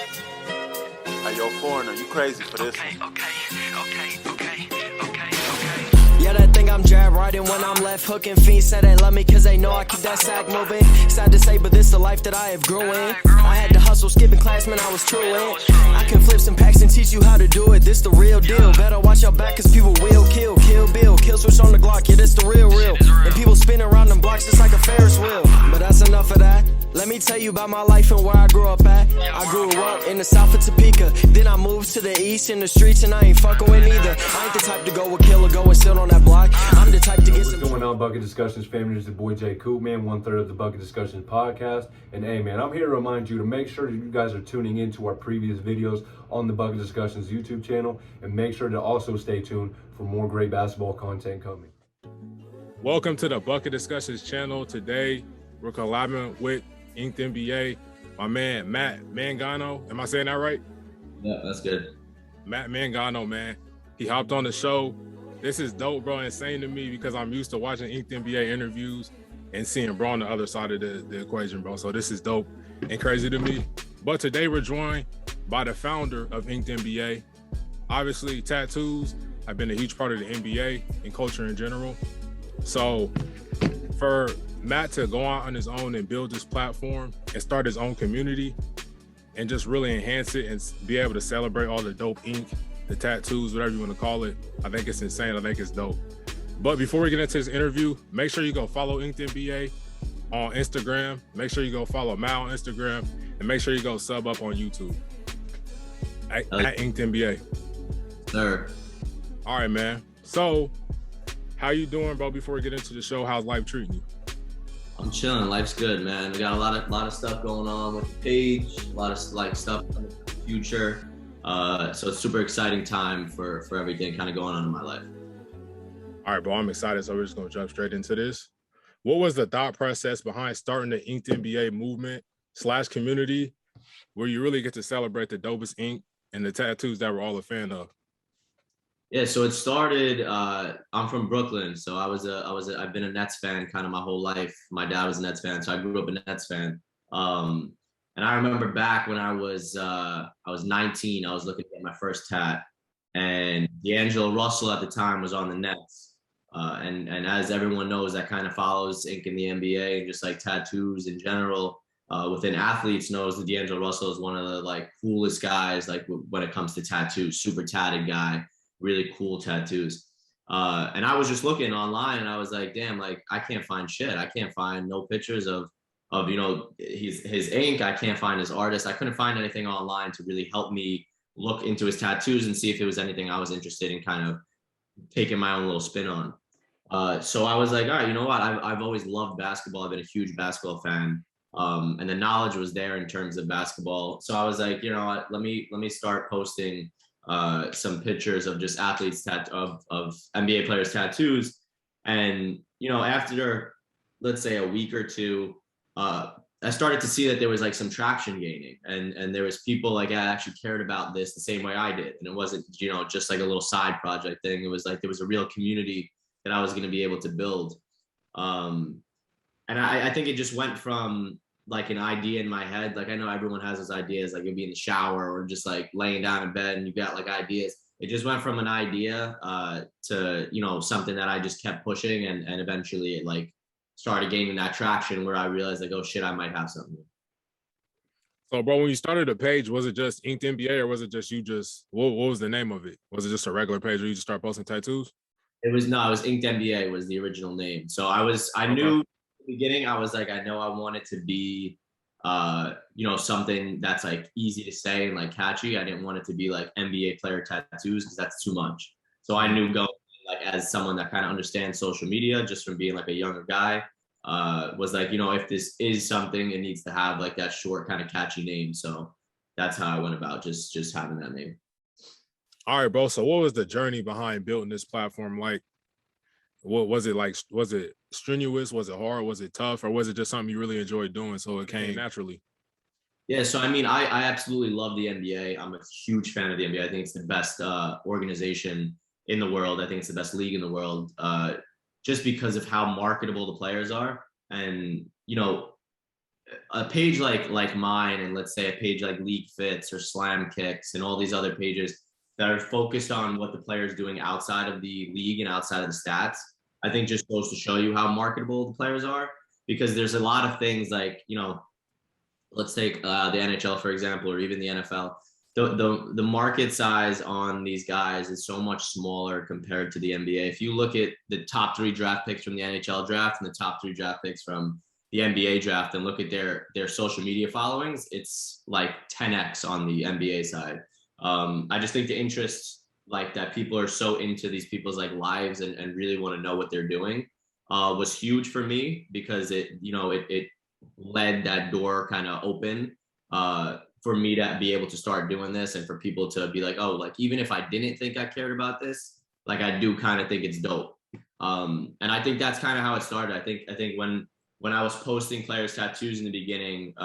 Hey, yo, foreigner, you crazy for this one. Yeah, they think I'm jab riding when I'm left hooking. Fiends say they love me cause they know I keep that sack moving. Sad to say, but this the life that I have grew in. I had to hustle, skipping class, man, I was true in. I can flip some packs and teach you how to do it. This the real deal. Better watch your back cause people will kill. Kill Bill, kill switch on the Glock, yeah, this the real. And people spin around them blocks just like a Ferris wheel. But that's enough of that. Let me tell you about my life and where I grew up at. I grew up in the south of Topeka. Then I moved to the east in the streets and I ain't fucking with neither. I ain't the type to go with kill or go and sit on that block. I'm the type to get some. What's going on, Bucket Discussions family? It's the boy Jay Coop, man, 1/3 of the Bucket Discussions podcast. And hey, man, I'm here to remind you to make sure that you guys are tuning into our previous videos on the Bucket Discussions YouTube channel. And make sure to also stay tuned for more great basketball content coming. Welcome to the Bucket Discussions channel. Today, we're collabing with InkedNBA. My man, Matt Mangano. Am I saying that right? Yeah, that's good. Matt Mangano, man. He hopped on the show. This is dope, bro. Insane to me because I'm used to watching InkedNBA interviews and seeing bro on the other side of the equation, bro. So this is dope and crazy to me. But today we're joined by the founder of InkedNBA. Obviously, tattoos have been a huge part of the NBA and culture in general. So for Matt to go out on his own and build this platform and start his own community and just really enhance it and be able to celebrate all the dope ink, the tattoos, whatever you want to call it, I think it's insane. I think it's dope. But before we get into this interview, make sure you go follow InkedNBA on Instagram. Make sure you go follow Matt on Instagram, and make sure you go sub up on YouTube at InkedNBA. Sir. All right, man. So how you doing, bro? Before we get into the show, how's life treating you? I'm chilling. Life's good, man. We got a lot of stuff going on with the page, a lot of like stuff in the future. So it's super exciting time for everything kind of going on in my life. All right, bro, I'm excited. So we're just going to jump straight into this. What was the thought process behind starting the InkedNBA movement / community where you really get to celebrate the dopest ink and the tattoos that we're all a fan of? Yeah, so it started, I'm from Brooklyn. So I've been a Nets fan kind of my whole life. My dad was a Nets fan, so I grew up a Nets fan. And I remember back when I was 19, I was looking at my first tat, and D'Angelo Russell at the time was on the Nets. And as everyone knows, that kind of follows ink in the NBA and just like tattoos in general within athletes knows that D'Angelo Russell is one of the like coolest guys like when it comes to tattoos, super tatted guy, really cool tattoos. And I was just looking online and I was like, damn, like I can't find shit. I can't find no pictures of you know his ink. I can't find his artist. I couldn't find anything online to really help me look into his tattoos and see if it was anything I was interested in kind of taking my own little spin on. So I was like, all right, you know what? I've always loved basketball. I've been a huge basketball fan. And the knowledge was there in terms of basketball. So I was like, you know what, let me start posting some pictures of just athletes of NBA players' tattoos. And, you know, after, let's say a week or two, I started to see that there was like some traction gaining and there was people like I actually cared about this the same way I did. And it wasn't, you know, just like a little side project thing. It was like, there was a real community that I was going to be able to build. And I think it just went from like an idea in my head. Like I know everyone has those ideas, like you'll be in the shower or just like laying down in bed and you've got like ideas. It just went from an idea to, you know, something that I just kept pushing and eventually it like started gaining that traction where I realized like, oh shit, I might have something. So, bro, when you started the page, was it just InkedNBA or was it just you just, what was the name of it? Was it just a regular page where you just start posting tattoos? It was InkedNBA was the original name. So I knew at the beginning, I was like, I know I want it to be, you know, something that's like easy to say and like catchy. I didn't want it to be like NBA player tattoos because that's too much. So I knew going like as someone that kind of understands social media just from being like a younger guy, was like, you know, if this is something, it needs to have like that short kind of catchy name. So that's how I went about just having that name. All right, bro. So what was the journey behind building this platform like? What was it like? Was it strenuous? Was it hard? Was it tough? Or was it just something you really enjoyed doing so it came naturally? Yeah, so I mean, I absolutely love the NBA. I'm a huge fan of the NBA. I think it's the best organization in the world. I think it's the best league in the world just because of how marketable the players are. And, you know, a page like mine, and let's say a page like League Fits or Slam Kicks and all these other pages that are focused on what the player is doing outside of the league and outside of the stats, I think just goes to show you how marketable the players are, because there's a lot of things like, you know, let's take the NHL, for example, or even the NFL. The market size on these guys is so much smaller compared to the NBA. If you look at the top 3 draft picks from the NHL draft and the top 3 draft picks from the NBA draft and look at their social media followings, it's like 10x on the NBA side. I just think the interest, like that people are so into these people's like lives and really want to know what they're doing, was huge for me, because it led that door kind of open for me to be able to start doing this, and for people to be like, oh, like even if I didn't think I cared about this, like I do kind of think it's dope. And I think that's kind of how it started. I think when I was posting players' tattoos in the beginning,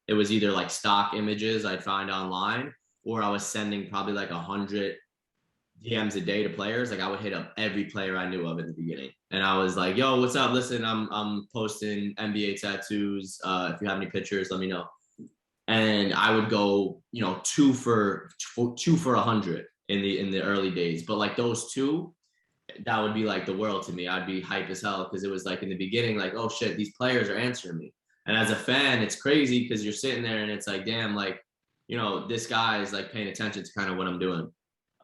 it was either like stock images I'd find online, or I was sending probably like 100 DMs a day to players. Like I would hit up every player I knew of in the beginning, and I was like, "Yo, what's up? Listen, I'm posting NBA tattoos. If you have any pictures, let me know." And I would go, you know, 2 for 100 in the early days. But like those 2, that would be like the world to me. I'd be hype as hell, because it was like in the beginning, like, oh shit, these players are answering me. And as a fan, it's crazy, because you're sitting there and it's like, damn, like, you know, this guy is like paying attention to kind of what I'm doing.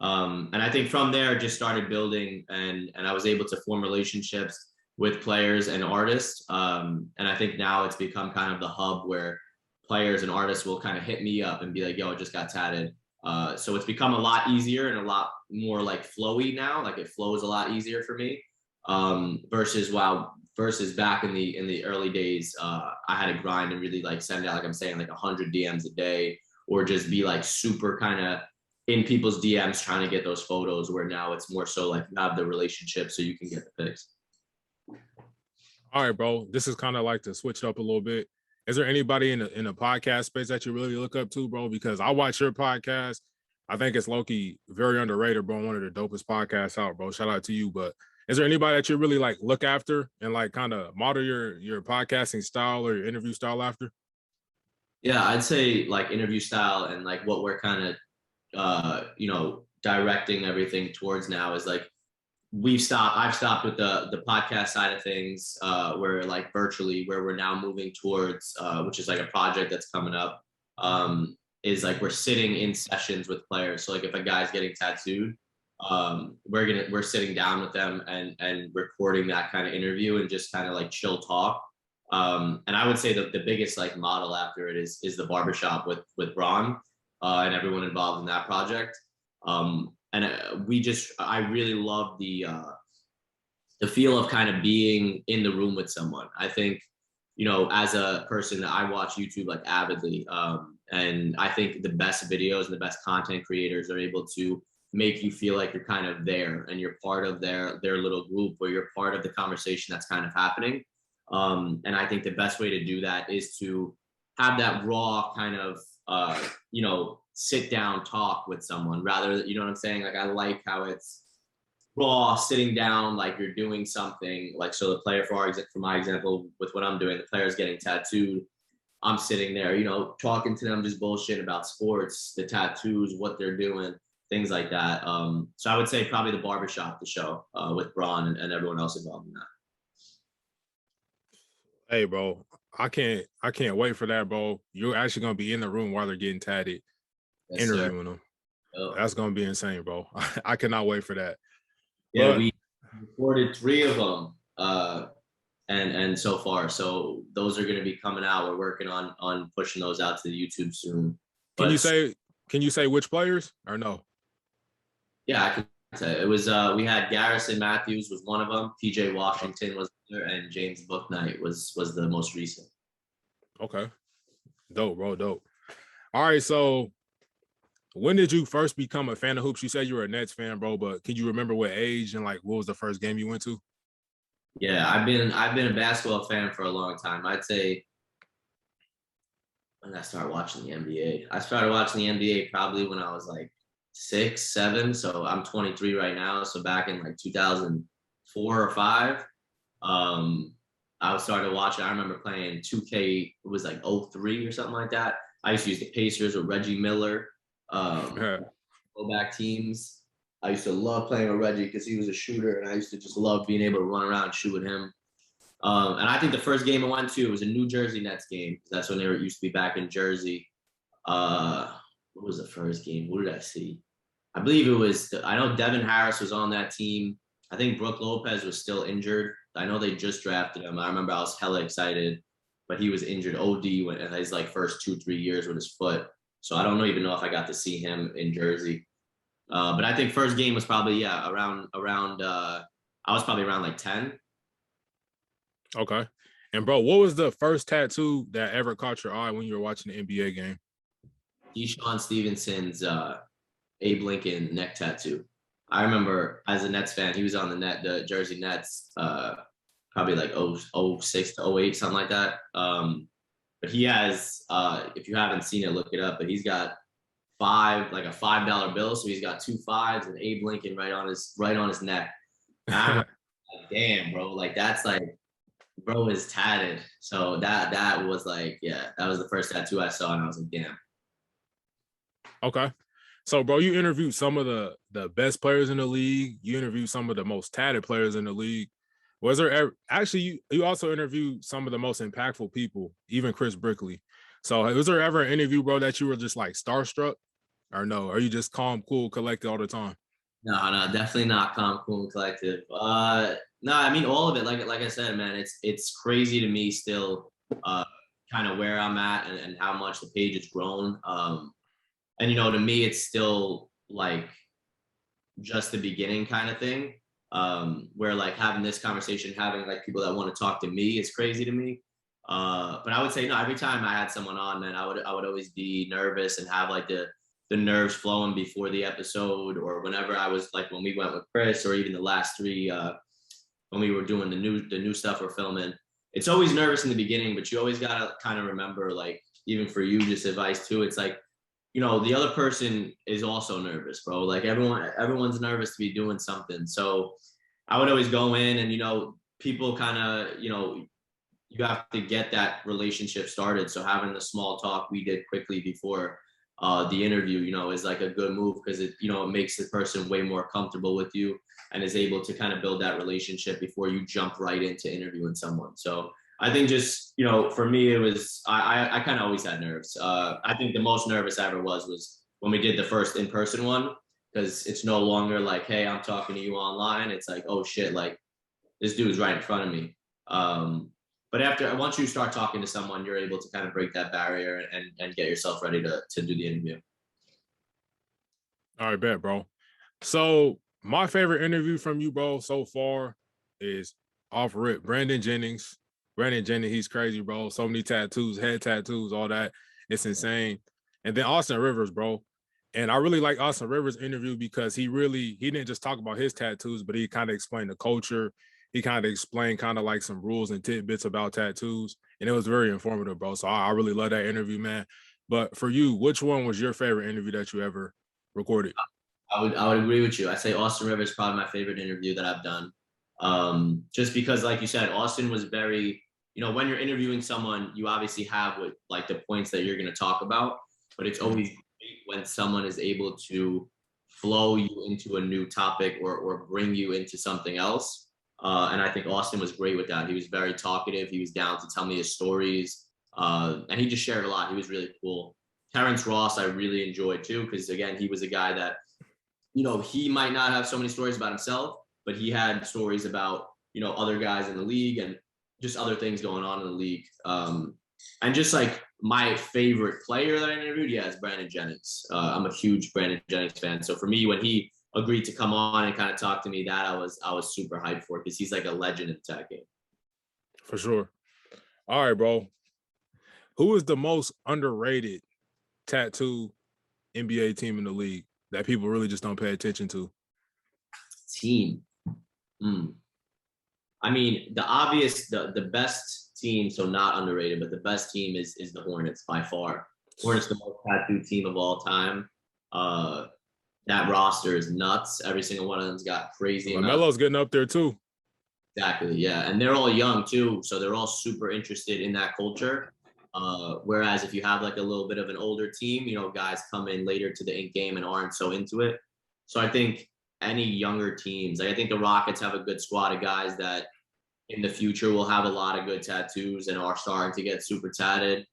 And I think from there, just started building, and I was able to form relationships with players and artists. And I think now it's become kind of the hub where players and artists will kind of hit me up and be like, yo, I just got tatted. So it's become a lot easier and a lot more like flowy now. Like it flows a lot easier for me, versus back in the early days, I had to grind and really like send out, like I'm saying, like 100 DMs a day, or just be like super kind of in people's DMs trying to get those photos, where now it's more so like you have the relationship so you can get the pics. All right, bro. This is kind of like to switch it up a little bit. Is there anybody in the podcast space that you really look up to, bro? Because I watch your podcast. I think it's low-key very underrated, bro. One of the dopest podcasts out, bro. Shout out to you. But is there anybody that you really like look after and like kind of model your podcasting style or your interview style after? Yeah, I'd say like interview style and like what we're kind of directing everything towards now is like I've stopped with the podcast side of things, where like virtually, where we're now moving towards, which is like a project that's coming up, is like we're sitting in sessions with players. So like if a guy's getting tattooed, we're sitting down with them and recording that kind of interview and just kind of like chill talk. And I would say that the biggest like model after it is the barbershop with Braun, and everyone involved in that project. And I really love the feel of kind of being in the room with someone. I think, you know, as a person, I watch YouTube like avidly. And I think the best videos and the best content creators are able to make you feel like you're kind of there and you're part of their little group, or you're part of the conversation that's kind of happening. And I think the best way to do that is to have that raw kind of, sit down talk with someone, rather, you know what I'm saying? Like I like how it's raw, sitting down, like you're doing something. Like, so the player, for my example, with what I'm doing, the player's getting tattooed. I'm sitting there, you know, talking to them, just bullshit about sports, the tattoos, what they're doing, things like that. So I would say probably the barbershop, the show, with Braun and everyone else involved in that. Hey, bro, I can't wait for that, bro. You're actually gonna be in the room while they're getting tatted, Yes, interviewing sir. them. Oh. That's gonna be insane, bro. I cannot wait for that. Yeah, we recorded 3 of them, and so far, so those are going to be coming out. We're working on pushing those out to the YouTube soon. Can you say which players or no? Yeah, I can say it was. We had Garrison Matthews was one of them. PJ Washington was there, and James Bouknight was the most recent. Okay, dope, bro, dope. All right, so when did you first become a fan of hoops? You said you were a Nets fan, bro, but can you remember what age and like what was the first game you went to? Yeah, I've been a basketball fan for a long time. I'd say when I started watching the NBA. I started watching the NBA probably when I was like 6, 7. So I'm 23 right now. So back in like 2004 or 5. I started watching. I remember playing 2K. It was like '03 or something like that. I used to use the Pacers with Reggie Miller, go back teams. I used to love playing with Reggie because he was a shooter, and I used to just love being able to run around and shoot with him. And I think the first game I went to was a New Jersey Nets game. That's when they used to be back in Jersey. What was the first game? What did I see? I believe it was, I know Devin Harris was on that team. I think Brooke Lopez was still injured. I know they just drafted him. I remember I was hella excited, but he was injured OD in his like first 2-3 years with his foot. So I don't even know if I got to see him in Jersey. But I think first game was probably, around I was probably around like 10. Okay. And bro, what was the first tattoo that ever caught your eye when you were watching the NBA game? Deshaun Stevenson's Abe Lincoln neck tattoo. I remember as a Nets fan, he was on the Jersey Nets, probably like 06 to 08, something like that. But he has, if you haven't seen it, look it up. But he's got a $5 bill, so he's got 2 5s and Abe Lincoln right on his neck. And I'm like, damn, bro, like that's like, bro is tatted. So that was like, that was the first tattoo I saw, and I was like, damn. Okay. So, bro, you interviewed some of the best players in the league. You interviewed some of the most tatted players in the league. Was there ever, actually, you also interviewed some of the most impactful people, even Chris Brickley. So was there ever an interview, bro, that you were just like starstruck, or no? Are you just calm, cool, collected all the time? No, definitely not calm, cool, and collective. No, I mean all of it. Like I said, man, it's crazy to me still, kind of where I'm at and how much the page has grown. And to me, it's still like just the beginning kind of thing. Where like having this conversation, having like people that want to talk to me is crazy to me. But I would say no, every time I had someone on, man, I would always be nervous and have like the nerves flowing before the episode, or whenever I was like when we went with Chris, or even the last 3 when we were doing the new stuff we're filming. It's always nervous in the beginning, but you always gotta kind of remember, like, even for you, just advice too. It's like, the other person is also nervous, bro. Like everyone's nervous to be doing something. So I would always go in and, people kind of, you have to get that relationship started. So having the small talk we did quickly before the interview, is like a good move, because it makes the person way more comfortable with you and is able to kind of build that relationship before you jump right into interviewing someone. So I think just, for me, it was, I kind of always had nerves. I think the most nervous I ever was when we did the first in-person one, because it's no longer like, hey, I'm talking to you online. It's like, oh shit, like this dude's right in front of me. But once you start talking to someone, you're able to kind of break that barrier and get yourself ready to do the interview. All right, bet, bro. So my favorite interview from you, bro, so far is off rip. Brandon Jennings, he's crazy, bro. So many tattoos, head tattoos, all that. It's insane. And then Austin Rivers, bro. And I really like Austin Rivers' interview because he didn't just talk about his tattoos, but he kind of explained the culture. He kind of explained kind of like some rules and tidbits about tattoos. And it was very informative, bro. So I really love that interview, man. But for you, which one was your favorite interview that you ever recorded? I would agree with you. I'd say Austin Rivers is probably my favorite interview that I've done. Just because, like you said, Austin was very, when you're interviewing someone, you obviously have like the points that you're going to talk about, but it's always great when someone is able to flow you into a new topic or bring you into something else. And I think Austin was great with that. He was very talkative. He was down to tell me his stories. And he just shared a lot. He was really cool. Terrence Ross, I really enjoyed too, because again, he was a guy that, he might not have so many stories about himself, but he had stories about, other guys in the league and just other things going on in the league. And just like my favorite player that I interviewed, is Brandon Jennings. I'm a huge Brandon Jennings fan. So for me, when he agreed to come on and kind of talk to me, that I was super hyped for, because he's like a legend in the tag game. For sure. All right, bro. Who is the most underrated tattoo NBA team in the league that people really just don't pay attention to? Team. I mean, the best team, so not underrated, but the best team is the Hornets by far. Hornets, the most tattooed team of all time. That roster is nuts. Every single one of them's got crazy. LaMelo's getting up there too. Exactly. Yeah. And they're all young too. So they're all super interested in that culture. Whereas if you have like a little bit of an older team, guys come in later to the ink game and aren't so into it. So I think any younger teams, like I think the Rockets have a good squad of guys that in the future will have a lot of good tattoos and are starting to get super tatted.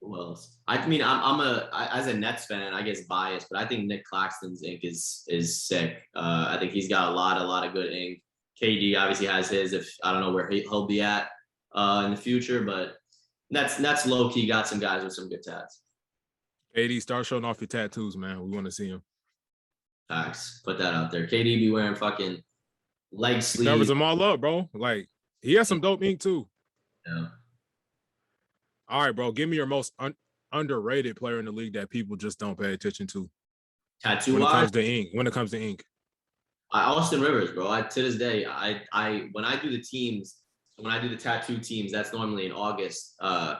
Who else? I mean, as a Nets fan, I guess biased, but I think Nick Claxton's ink is sick. I think he's got a lot of good ink. KD obviously has his. If I don't know where he'll be at in the future, but Nets low key got some guys with some good tats. KD, start showing off your tattoos, man. We want to see him. Facts. Put that out there. KD be wearing fucking leg sleeves. Covers them all up, bro. Like he has some dope ink too. Yeah. All right, bro. Give me your most underrated player in the league that people just don't pay attention to. Tattoo when it wise? comes to ink. When it comes to ink. Austin Rivers, bro. To this day, I when I do the teams, when I do the tattoo teams, that's normally in August. So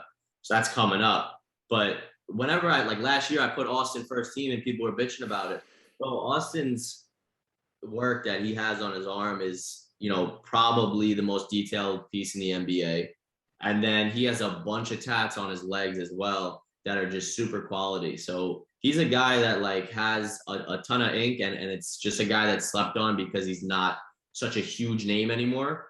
that's coming up. But whenever like last year, I put Austin first team and people were bitching about it. Bro, Austin's work that he has on his arm is, probably the most detailed piece in the NBA. And then he has a bunch of tats on his legs as well that are just super quality. So he's a guy that like has a ton of ink and it's just a guy that's slept on because he's not such a huge name anymore.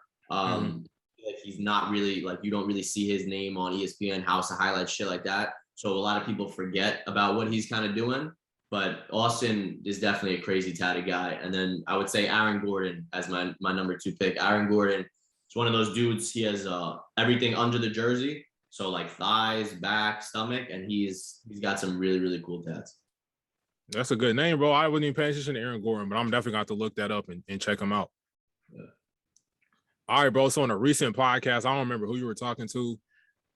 He's not really like, you don't really see his name on ESPN, House of Highlights, shit like that. So a lot of people forget about what he's kind of doing. But Austin is definitely a crazy tatted guy. And then I would say Aaron Gordon as my number 2 pick. Aaron Gordon is one of those dudes. He has everything under the jersey. So like thighs, back, stomach, and he's got some really, really cool tats. That's a good name, bro. I wouldn't even pay attention to Aaron Gordon, but I'm definitely going to have to look that up and check him out. Yeah. All right, bro. So on a recent podcast, I don't remember who you were talking to.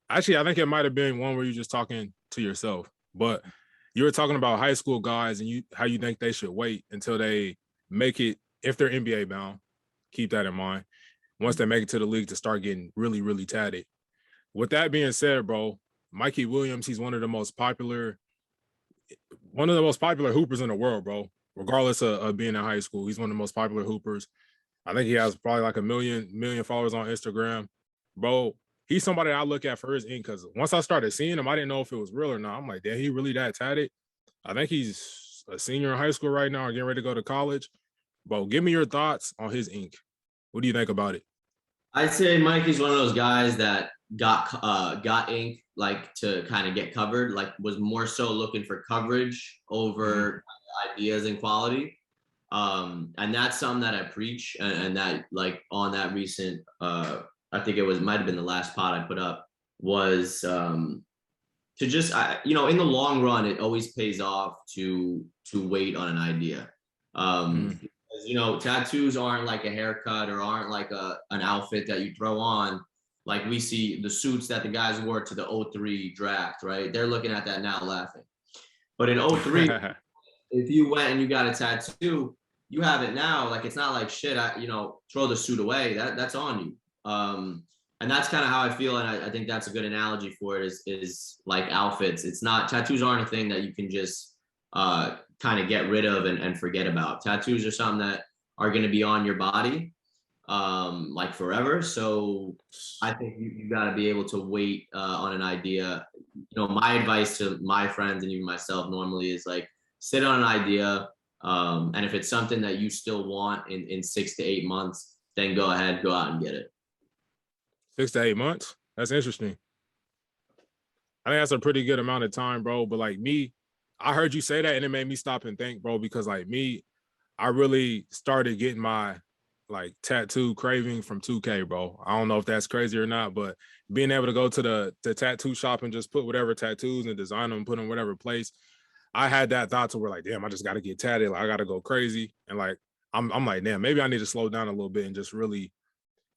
Actually, I think it might have been one where you're just talking to yourself, but you were talking about high school guys and how you think they should wait until they make it, if they're NBA bound. Keep that in mind. Once they make it to the league to start getting really, really tatted. With that being said, bro, Mikey Williams, he's one of the most popular hoopers in the world, bro. Regardless of being in high school, he's one of the most popular hoopers. I think he has probably like a million followers on Instagram. Bro, he's somebody I look at for his ink because once I started seeing him, I didn't know if it was real or not. I'm like, damn, he really that tatted? I think he's a senior in high school right now, getting ready to go to college. Bro, give me your thoughts on his ink. What do you think about it? I'd say Mikey's one of those guys that got ink like to kind of get covered, like was more so looking for coverage over ideas and quality. And that's something that I preach and that like on that recent I think might have been the last pod I put up was to just in the long run it always pays off to wait on an idea. Tattoos aren't like a haircut or aren't like an outfit that you throw on. Like we see the suits that the guys wore to the 2003 draft, right? They're looking at that now laughing. But in 2003, if you went and you got a tattoo, you have it now. Like it's not like shit, throw the suit away. That's on you. And that's kind of how I feel. And I think that's a good analogy for it is like outfits. Tattoos aren't a thing that you can just kind of get rid of and forget about. Tattoos are something that are going to be on your body like forever. So I think you got to be able to wait on an idea. My advice to my friends and even myself normally is like sit on an idea. And if it's something that you still want in 6 to 8 months, then go ahead, go out and get it. 6 to 8 months? That's interesting. I think that's a pretty good amount of time, bro. But like me, I heard you say that and it made me stop and think, bro, because like me, I really started getting my like tattoo craving from 2K, bro. I don't know if that's crazy or not, but being able to go to the tattoo shop and just put whatever tattoos and design them, put them in whatever place, I had that thought to where like, damn, I just got to get tatted. Like I got to go crazy. And like, I'm like, damn, maybe I need to slow down a little bit and just really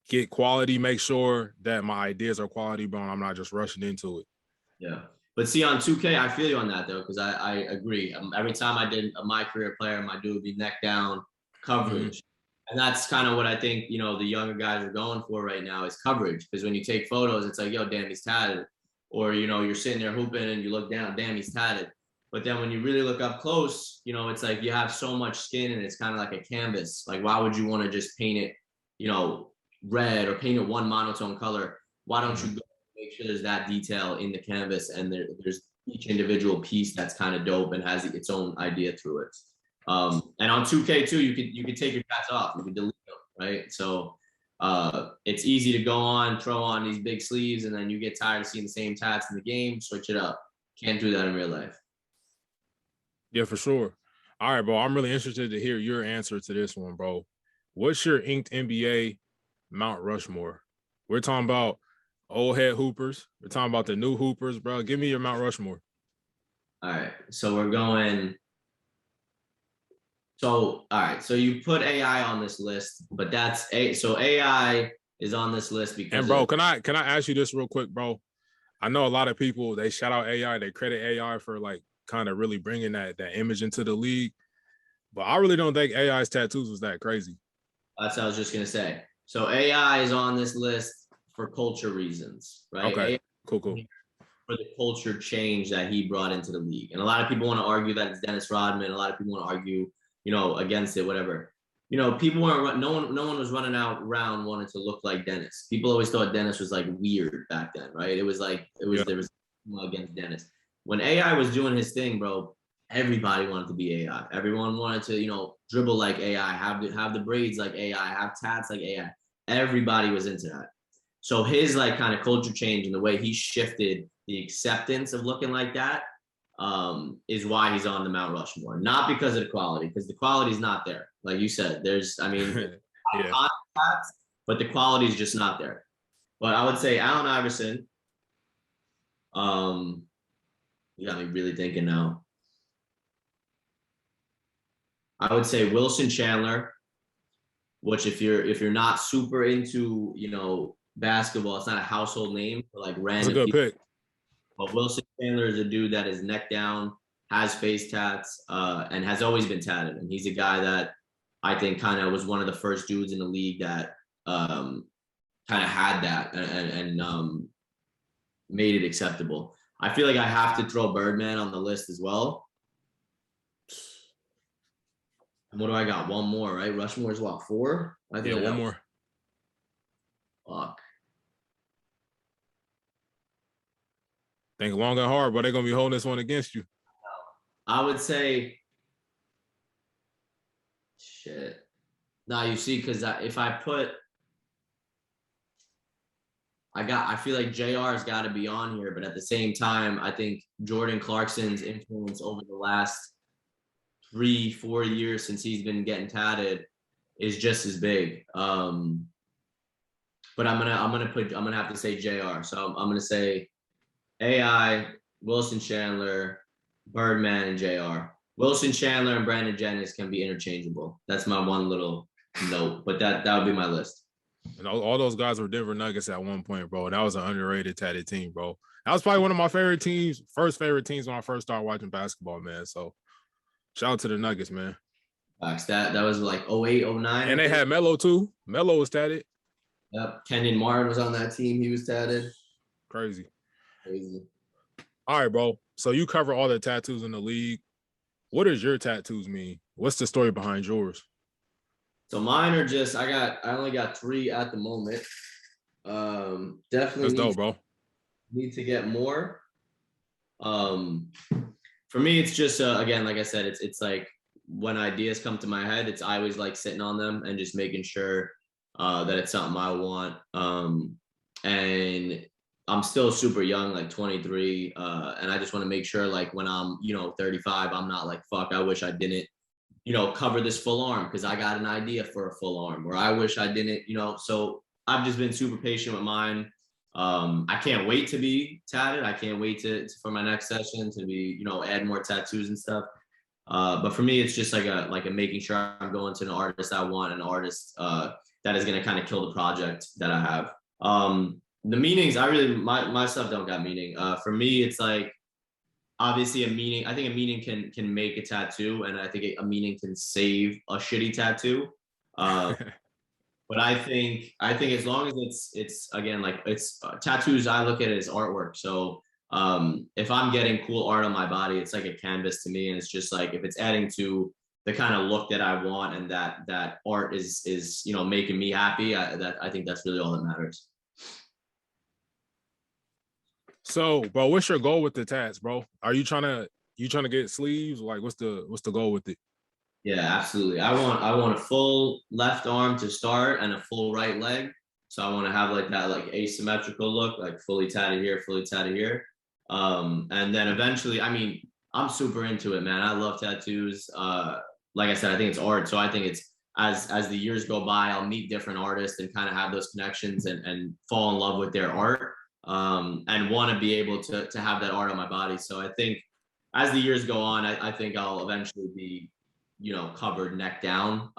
get quality, make sure that my ideas are quality, bro, and I'm not just rushing into it. Yeah. But see, on 2K, I feel you on that, though, because I agree. Every time I did my career player, my dude would be neck down coverage. And that's kind of what I think, the younger guys are going for right now is coverage. Because when you take photos, it's like, yo, damn, he's tatted. Or, you're sitting there hooping and you look down, damn, he's tatted. But then when you really look up close, you know, it's like you have so much skin and it's kind of like a canvas. Like, why would you want to just paint it, you know, red or paint it one monotone color? Why don't you go make sure there's that detail in the canvas and there's each individual piece that's kind of dope and has its own idea through it. And on 2K too, you could take your tats off, you could delete them, right? So it's easy to go on, throw on these big sleeves, and then you get tired of seeing the same tats in the game, switch it up. Can't do that in real life. Yeah, for sure. All right, bro. I'm really interested to hear your answer to this one, bro. What's your InkedNBA Mount Rushmore? We're talking about old head hoopers. We're talking about the new hoopers, bro. Give me your Mount Rushmore. All right. So we're going. So, all right. So you put AI on this list, but so AI is on this list because. And bro, can I ask you this real quick, bro? I know a lot of people, they shout out AI, they credit AI for like kind of really bringing that image into the league. But I really don't think AI's tattoos was that crazy. That's what I was just going to say. So AI is on this list for culture reasons, right? Okay, AI cool. For the culture change that he brought into the league. And a lot of people want to argue that it's Dennis Rodman. A lot of people want to argue, you know, against it, whatever. You know, people weren't, no one was running out around wanting to look like Dennis. People always thought Dennis was like weird back then, right? There was against Dennis. When AI was doing his thing, bro, everybody wanted to be AI. Everyone wanted to, you know, dribble like AI, have the braids like AI, have tats like AI. Everybody was into that. So his like kind of culture change and the way he shifted the acceptance of looking like that is why he's on the Mount Rushmore. Not because of the quality, because the quality is not there. Like you said, there's, I mean, yeah. But the quality is just not there. But I would say Allen Iverson. You got me really thinking now. I would say Wilson Chandler, which if you're not super into, you know, basketball, it's not a household name for like random. That's a good pick. But Wilson Chandler is a dude that is neck down, has face tats, and has always been tatted. And he's a guy that I think kind of was one of the first dudes in the league that kind of had that and made it acceptable. I feel like I have to throw Birdman on the list as well. And what do I got? One more, right? Rushmore is what, 4? I think one more. Fuck. Think long and hard, but they're gonna be holding this one against you. I would say, shit. Now you see, because if I put, I feel like JR's got to be on here, but at the same time, I think Jordan Clarkson's influence over the last 3-4 years since he's been getting tatted is just as big. But I'm gonna have to say JR. So I'm gonna say AI, Wilson Chandler, Birdman, and JR. Wilson Chandler and Brandon Jennings can be interchangeable. That's my one little note, but that would be my list. And all those guys were Denver Nuggets at one point, bro. That was an underrated tatted team, bro. That was probably one of my favorite teams, first favorite teams when I first started watching basketball, man. So shout out to the Nuggets, man. That was like 08, 09. And they had Melo too. Melo was tatted. Yep. Kenyon Martin was on that team. He was tatted. Crazy. All right, bro. So you cover all the tattoos in the league. What does your tattoos mean? What's the story behind yours? So mine are just, I only got 3 at the moment. Definitely That's dope, bro. Need to get more. For me, it's just again, like I said, it's like when ideas come to my head, I always like sitting on them and just making sure that it's something I want. And I'm still super young, like 23, and I just want to make sure, like when I'm, 35, I'm not like, fuck, I wish I didn't, cover this full arm because I got an idea for a full arm, or I wish I didn't, So I've just been super patient with mine. I can't wait to be tatted. I can't wait for my next session to be, add more tattoos and stuff. But for me, it's just like a making sure I'm going to an artist I want, an artist that is going to kind of kill the project that I have. The meanings, my stuff don't got meaning. For me, it's like, obviously a meaning. I think a meaning can make a tattoo, and I think a meaning can save a shitty tattoo. But I think as long as it's again, like it's tattoos, I look at it as artwork. So If I'm getting cool art on my body, it's like a canvas to me, and it's just like if it's adding to the kind of look that I want and that art is making me happy, I think that's really all that matters. So, bro, what's your goal with the tats, bro? Are you trying to get sleeves? Like, what's the goal with it? Yeah, absolutely. I want a full left arm to start and a full right leg. So I want to have like that like asymmetrical look, like fully tatted here, fully tatted here. And then eventually, I mean, I'm super into it, man. I love tattoos. Like I said, I think it's art. So I think it's as the years go by, I'll meet different artists and kind of have those connections and fall in love with their art. And want to be able to have that art on my body. So I think as the years go on, I think I'll eventually be, covered neck down.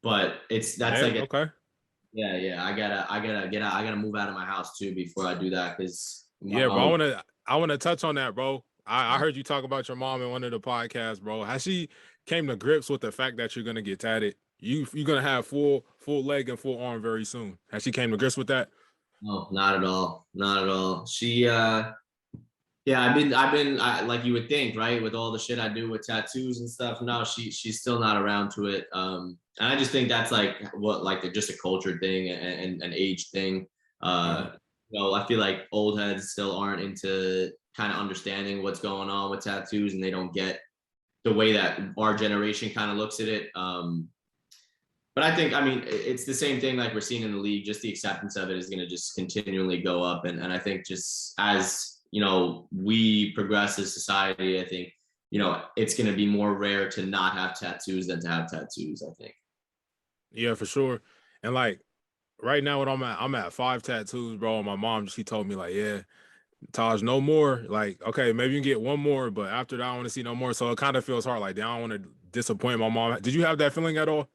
But that's like okay. Yeah. I gotta get out. I gotta move out of my house too before I do that because Yeah, bro. I wanna touch on that, bro. I heard you talk about your mom in one of the podcasts, bro. Has she came to grips with the fact that you're gonna get tatted? You're gonna have full leg and full arm very soon. Has she came to grips with that? No, not at all. Not at all. She yeah, like you would think, right? With all the shit I do with tattoos and stuff. No, she's still not around to it. And I just think that's like just a culture thing and an age thing. I feel like old heads still aren't into kind of understanding what's going on with tattoos, and they don't get the way that our generation kind of looks at it. But I think, I mean, it's the same thing like we're seeing in the league. Just the acceptance of it is going to just continually go up, and I think just as we progress as society, I think, it's going to be more rare to not have tattoos than to have tattoos, I think. Yeah, for sure. And like right now, what I'm at 5 tattoos, bro. And my mom, she told me like, yeah, Taj, no more. Like, okay, maybe you can get one more, but after that, I want to see no more. So it kind of feels hard. Like, I don't want to disappoint my mom. Did you have that feeling at all?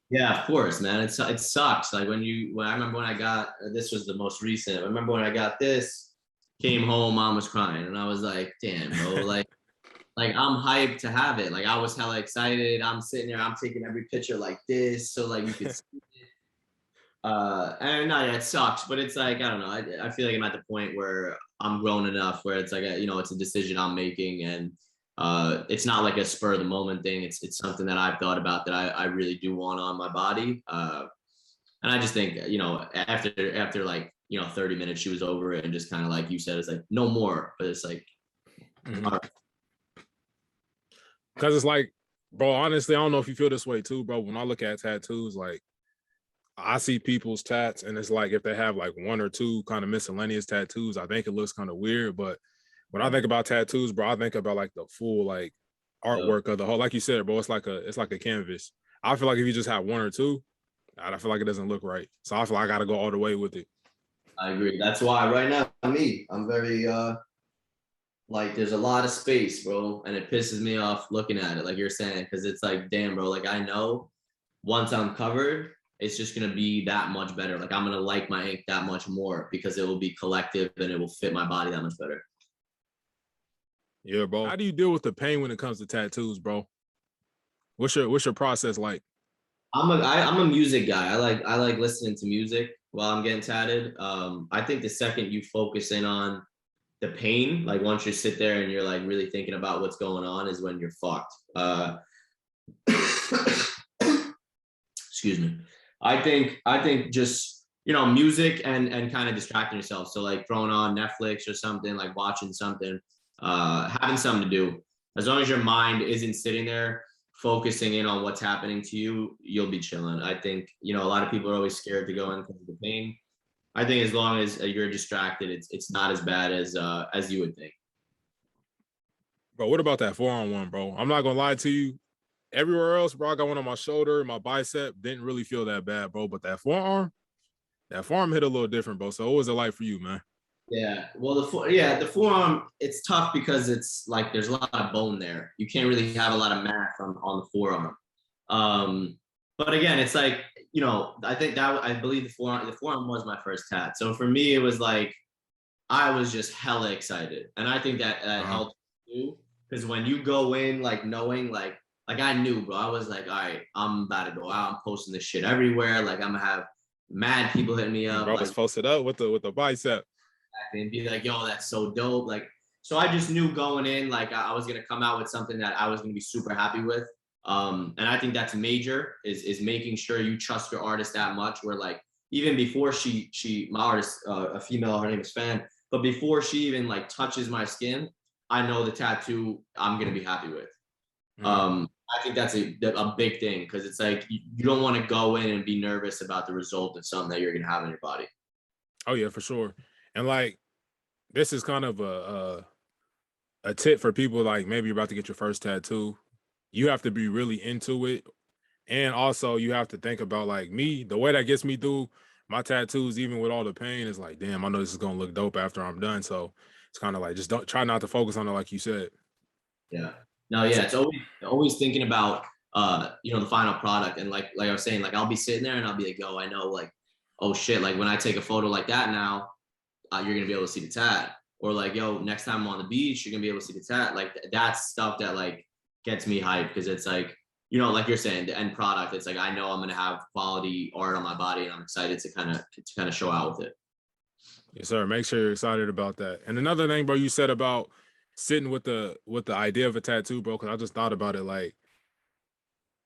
Yeah, of course, man. It sucks. Like when I remember when I got, this was the most recent. I remember when I got this, came home, mom was crying, and I was like, damn, bro, like I'm hyped to have it. Like I was hella excited. I'm sitting there, I'm taking every picture like this, so like you could see it. And no, yeah, it sucks, but it's like, I don't know. I feel like I'm at the point where I'm grown enough where it's like, it's a decision I'm making, and it's not like a spur of the moment thing. It's something that I've thought about that I really do want on my body. And I just think, after like, 30 minutes, she was over it and just kind of like you said, it's like, no more. But it's like, Because it's like, bro, honestly, I don't know if you feel this way too, bro. When I look at tattoos, like I see people's tats and it's like if they have like one or two kind of miscellaneous tattoos, I think it looks kind of weird. But when I think about tattoos, bro, I think about like the full like artwork of the whole, like you said, bro, it's like a canvas. I feel like if you just have one or two, I feel like it doesn't look right. So I feel like I got to go all the way with it. I agree. That's why right now, I'm very, like there's a lot of space, bro. And it pisses me off looking at it, like you're saying, because it's like, damn, bro, like I know once I'm covered, it's just going to be that much better. Like I'm going to like my ink that much more because it will be collective and it will fit my body that much better. Yeah, bro. How do you deal with the pain when it comes to tattoos, bro? What's your process like? I'm a music guy. I like listening to music while I'm getting tatted. I think the second you focus in on the pain, like once you sit there and you're like really thinking about what's going on, is when you're fucked. Excuse me. I think just music and kind of distracting yourself. So like throwing on Netflix or something, like watching something, having something to do. As long as your mind isn't sitting there focusing in on what's happening to you, you'll be chilling. I think, a lot of people are always scared to go in because of the pain. I think as long as you're distracted, it's not as bad as you would think. Bro, what about that forearm one, bro? I'm not gonna lie to you. Everywhere else, bro, I got one on my shoulder, my bicep, didn't really feel that bad, bro. But that forearm hit a little different, bro. So what was it like for you, man? Yeah, well, the forearm, it's tough because it's like there's a lot of bone there. You can't really have a lot of mass on the forearm. But again, it's like, I believe the forearm was my first tat. So for me, it was like I was just hella excited, and I think that helped too, because when you go in like knowing like I knew, bro, I was like, all right, I'm about to go out. I'm posting this shit everywhere. Like I'm gonna have mad people hitting me up. Bro was posted up with the bicep. and be like, yo, that's so dope. Like, so I just knew going in, like I was gonna come out with something that I was gonna be super happy with. And I think that's major is making sure you trust your artist that much. Where like even before my artist, a female, her name is Fan, but before she even like touches my skin, I know the tattoo I'm gonna be happy with. I think that's a big thing because it's like you don't want to go in and be nervous about the result of something that you're gonna have in your body. Oh yeah, for sure. And like this is kind of a tip for people like maybe you're about to get your first tattoo. You have to be really into it. And also you have to think about like me, the way that gets me through my tattoos, even with all the pain, is like, damn, I know this is gonna look dope after I'm done. So it's kind of like just don't try not to focus on it like you said. Yeah. No, yeah, it's always thinking about the final product. And like I was saying, like I'll be sitting there and I'll be like, yo, I know like, oh shit, like when I take a photo like that now, you're gonna be able to see the tat. Or like, yo, next time I'm on the beach, you're gonna be able to see the tat. Like that's stuff that like gets me hyped because it's like, like you're saying, the end product, it's like I know I'm gonna have quality art on my body and I'm excited to kind of show out with it. Yes, sir. Make sure you're excited about that. And another thing, bro, you said about sitting with the idea of a tattoo, bro, because I just thought about it. Like,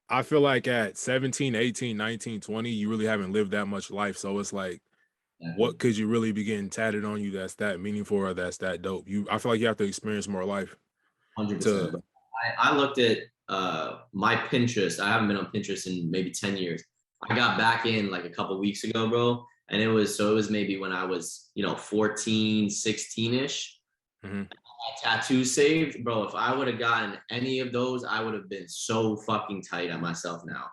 I feel like at 17, 18, 19, 20, you really haven't lived that much life. So it's like, what could you really be getting tatted on you that's that meaningful or that's that dope? I feel like you have to experience more life. 100%. I looked at my Pinterest. I haven't been on Pinterest in maybe 10 years. I got back in like a couple weeks ago, bro. And it was maybe when I was, 14, 16-ish. Mm-hmm. Tattoos saved, bro. If I would have gotten any of those, I would have been so fucking tight on myself now.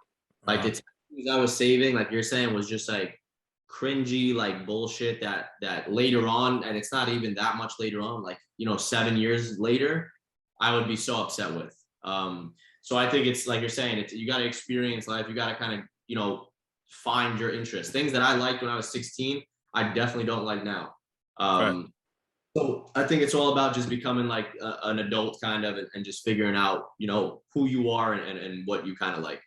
Like the tattoos I was saving, like you're saying, was just like cringy, like bullshit that later on, and it's not even that much later on, like 7 years later, I would be so upset with. So I think it's like you're saying, you got to experience life. You got to kind of find your interest. Things that I liked when I was 16, I definitely don't like now. Right. So I think it's all about just becoming like an adult kind of and just figuring out, who you are and what you kind of like.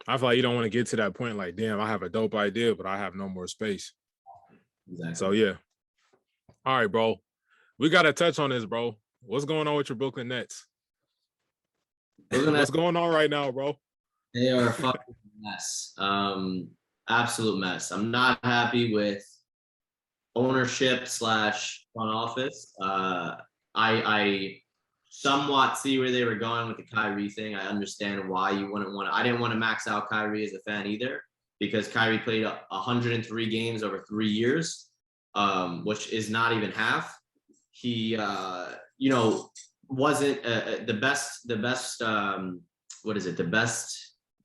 I feel like you don't want to get to that point like, damn, I have a dope idea, but I have no more space. Exactly. So, yeah. All right, bro. We got to touch on this, bro. What's going on with your Brooklyn Nets? What's going on right now, bro? They are a fucking mess. Absolute mess. I'm not happy with ownership / front office. I somewhat see where they were going with the Kyrie thing. I understand why you wouldn't want to. I didn't want to max out Kyrie as a fan either because Kyrie played 103 games over 3 years, which is not even half. He, wasn't the best. The best. What is it? The best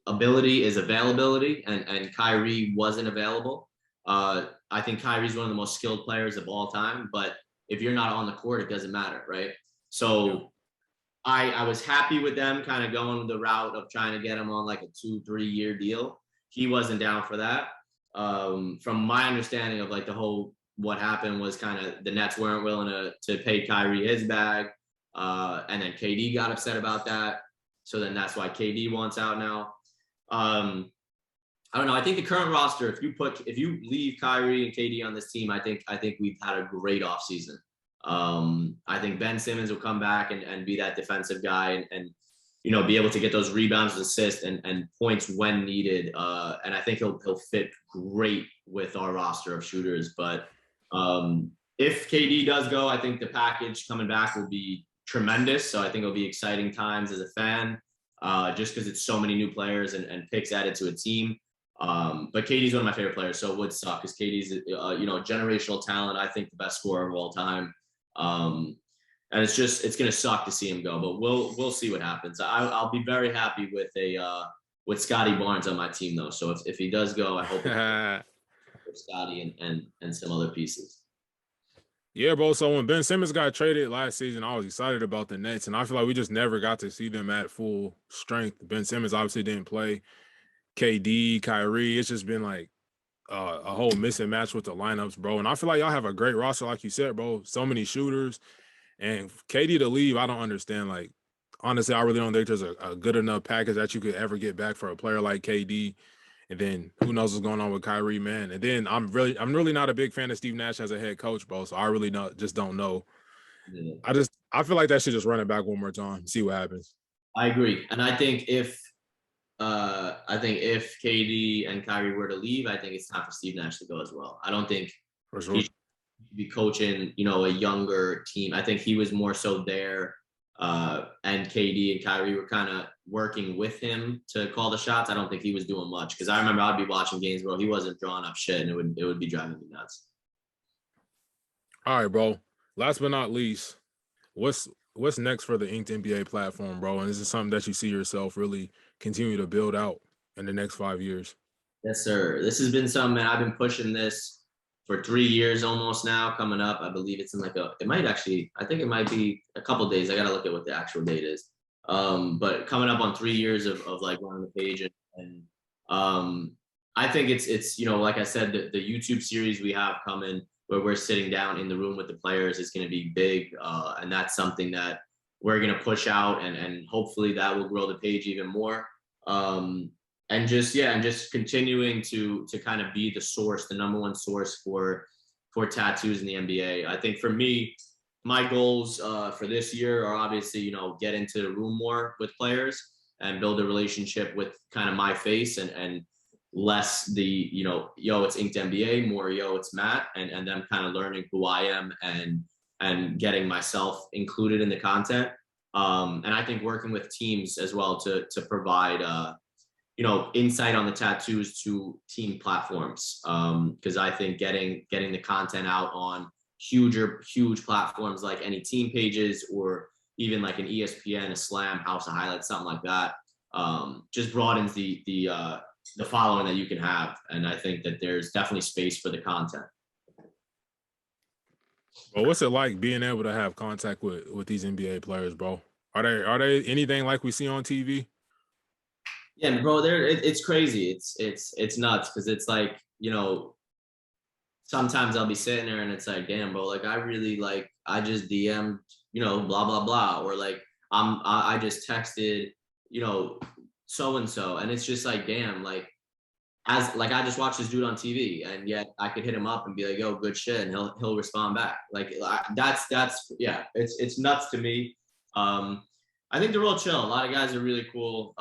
ability is availability, and Kyrie wasn't available. I think Kyrie's one of the most skilled players of all time, but if you're not on the court, it doesn't matter, right? So I was happy with them kind of going the route of trying to get him on like a 2-3 year deal. He wasn't down for that. From my understanding of like the whole what happened was kind of the Nets weren't willing to pay Kyrie his bag, and then KD got upset about that. So then that's why KD wants out now. I don't know. I think the current roster, if you leave Kyrie and KD on this team, I think we've had a great offseason. I think Ben Simmons will come back and be that defensive guy and be able to get those rebounds, assists, and points when needed. And I think he'll fit great with our roster of shooters. But if KD does go, I think the package coming back will be tremendous. So I think it'll be exciting times as a fan, just because it's so many new players and picks added to a team. But KD's one of my favorite players, so it would suck because KD's generational talent. I think the best scorer of all time. And it's gonna suck to see him go, but we'll see what happens. I'll be very happy with Scotty Barnes on my team though. So if he does go, I hope with Scotty and some other pieces. Yeah, bro. So when Ben Simmons got traded last season, I was excited about the Nets, and I feel like we just never got to see them at full strength. Ben Simmons obviously didn't play. KD, Kyrie, it's just been like a whole missing match with the lineups, bro. And I feel like y'all have a great roster, like you said, bro. So many shooters. And KD to leave, I don't understand. Like, honestly, I really don't think there's a good enough package that you could ever get back for a player like KD. And then who knows what's going on with Kyrie, man. And then I'm really not a big fan of Steve Nash as a head coach, bro. So I really just don't know. Yeah. I feel like that should just run it back one more time, see what happens. I agree. And I think if KD and Kyrie were to leave, I think it's time for Steve Nash to go as well. I don't think For sure. he should be coaching, a younger team. I think he was more so there. And KD and Kyrie were kind of working with him to call the shots. I don't think he was doing much because I remember I'd be watching games, bro. He wasn't drawing up shit, and it would be driving me nuts. All right, bro. Last but not least, what's next for the InkedNBA platform, bro? And this is something that you see yourself really continue to build out in the next 5 years. Yes, sir. This has been something, man. I've been pushing this for 3 years almost now, coming up. I believe it's in I think it might be a couple days. I got to look at what the actual date is. But coming up on 3 years of like running the page and I think it's like I said, the YouTube series we have coming where we're sitting down in the room with the players is going to be big. And that's something that we're going to push out and hopefully that will grow the page even more. And just continuing to kind of be the number one source for tattoos in the NBA. I think for me, my goals for this year are obviously, get into the room more with players and build a relationship with kind of my face and less the, it's InkedNBA, more, it's Matt, and them kind of learning who I am and getting myself included in the content. And I think working with teams as well to provide, insight on the tattoos to team platforms. Because I think getting the content out on huge platforms like any team pages or even like an ESPN, a Slam, House of Highlights, something like that, just broadens the following that you can have. And I think that there's definitely space for the content. Well, what's it like being able to have contact with these NBA players, bro? Are they anything like we see on TV? Yeah, bro, it's crazy. It's nuts because it's like, sometimes I'll be sitting there and it's like, damn, bro, like I just DM'd, blah, blah, blah. Or like I just texted, so-and-so. And it's just like, damn, like I just watched this dude on TV and yet I could hit him up and be like, yo, good shit. And he'll respond back. Like that's it's nuts to me. I think they're real chill. A lot of guys are really cool.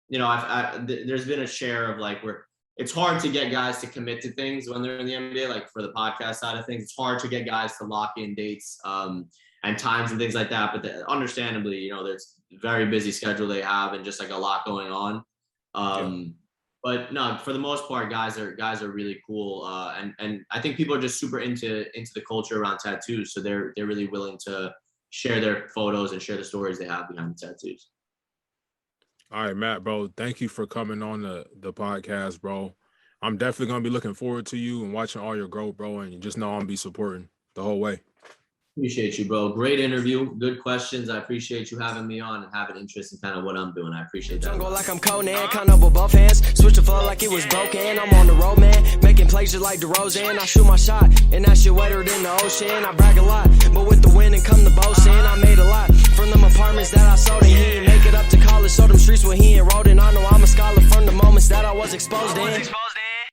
There's been a share of like where it's hard to get guys to commit to things when they're in the NBA, like for the podcast side of things, it's hard to get guys to lock in dates and times and things like that. But understandably, there's a very busy schedule they have and just like a lot going on. But no, for the most part, guys are really cool. And I think people are just super into the culture around tattoos. So they're really willing to share their photos and share the stories they have behind the tattoos. All right, Matt, bro, thank you for coming on the podcast, bro. I'm definitely going to be looking forward to you and watching all your growth, bro. And you just know I'm going to be supporting the whole way. Appreciate you, bro. Great interview. Good questions. I appreciate you having me on and having interest in kind of what I'm doing. I appreciate that. Jungle like I'm Conan, count up with both hands. Switch the flow like it was broken. I'm on the road, man. Making plays just like DeRozan. I shoot my shot, and that shit wetter than the ocean. I brag a lot, but with the wind and come the boasting. I made a lot from them apartments that I sold, and he didn't make it up to college. So them streets where he enrolled in. I know I'm a scholar from the moments that I was exposed in.